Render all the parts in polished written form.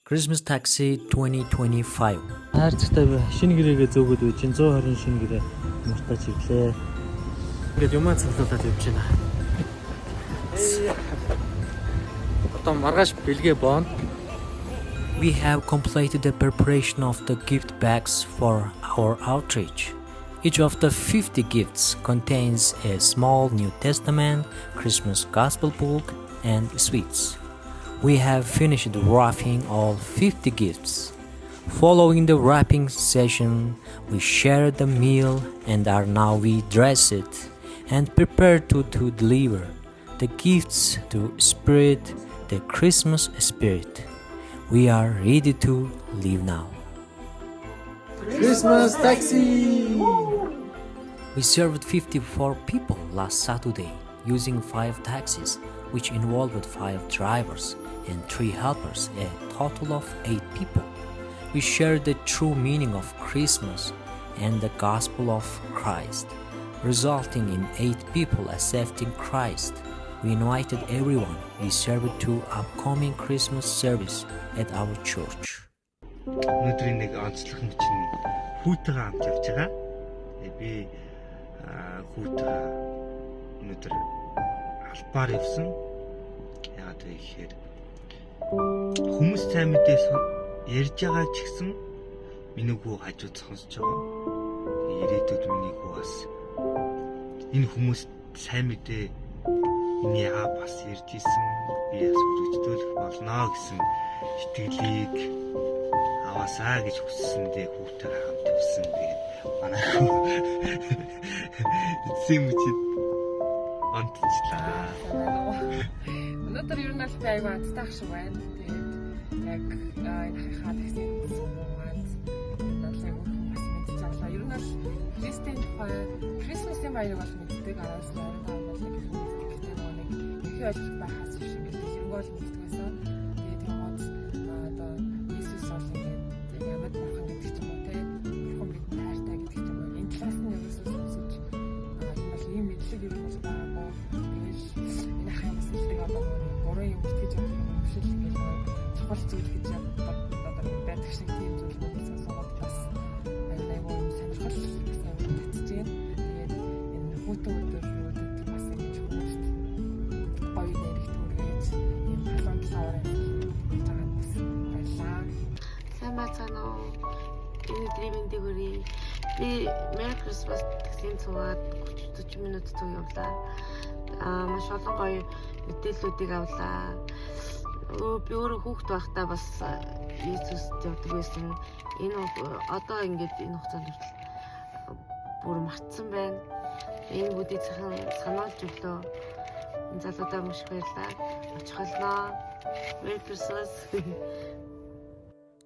Christmas Taxi 2025. Хайрцагтай шинэ гэрээгээ зөөгөөд байж 120 шинэ гэрээ мартаж ирлээ. Ингээд юмаа цуглуулад явж байна. Одоо маргааш бэлгээ боон. We have completed the preparation of the gift bags for our outreach. Each of the 50 gifts contains a small New Testament, Christmas Gospel book, and sweets. We have finished wrapping all 50 gifts. Following the wrapping session, we shared the meal and are now dressed and prepared to deliver the gifts to spread the Christmas spirit. We are ready to leave now. Christmas Taxi! We served 54 people last Saturday using 5 taxis, which involved 5 drivers and 3 helpers, a total of 8 people. We shared the true meaning of Christmas and the gospel of Christ, resulting in 8 people accepting Christ. We invited everyone we served to upcoming Christmas service at our church. Өнөөдрийн нэг онцлог нь чинь хүүтэйгээ хамт явж байгаа. Би хүүтэйгээ өнөөдөр албаар явсан. Яагаад вэ гэхээр хүмүүс сайн мэдээ ярьж байгаа ч гэсэн миний хүү хажууд сонсож байгаа. Ирээдүйд миний хүү бас энэ хүмүүс сайн мэдээ миний бас ярьж исэн. Би бас үргэлжлүүлэх болно гэсэн итгэлийг аваасаа гэж хүссэндээ хүүтэйгээ хамт явсан. Тэгээд манай эцсийн мөчид онцлаа. Өнөөдөр ер нь аль би аяга аттай шиг байна. Тэгээд яг энэ хатагсын сумгаад энэ аль аяга бас мэдчихэж байгаа. Ер нь аль Христийн тухай Крисмсийн баярыг бол мэддэг араас нь оройн бол нэг хэрэгтэй нэг их ойлгох байхаас шиг мэддэг. Хэрэг бол мэддэг байсан. Тэгээд тэгмээд одоо Иесус бол ингээд ямар бурхан гэдэг ч юм уу те бурхан бидний хайртай гэдэг ч юм уу. Энэ талаас нь ерөөсөө сонсож энэ бол ийм мэдлэг ер нь бол байгаагүй. Тэгээд энэ хаймс хэлдэг одоо гурван юм итгэж байгаа юм шиг ингээд чухал зүйл гэж одоо байдаг шиг тийм зүйл болчихсон сууд бас аюу сонирхол гэсэн юм татж байна. Тэгээд энэ хүүтэн өдрүүд бас ингэж хүмүүс гоё нэрийг түргээж ийм халуун талаар байгаа бас баярлаа. Сайн байна уу? Энэ древэндээ хүрээ. Би Merry Christmas гэсэн цугаад 30 минут цуг явлаа. Маш олон гоё мэдээллүүдийг авлаа. Би өөрөө хүүхэд байхдаа бас Иесуст явдаг байсан. Энэ одоо ингээд энэ хугацаанд хүртэл бүр мартсан байна. Энэ бүдийг санаалж өглөө. Энэ залуудаа маш их баярлаа. Очих болноо. Merry Christmas.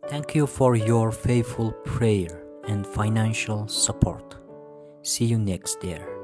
Thank you for your faithful prayer and financial support. See you next year.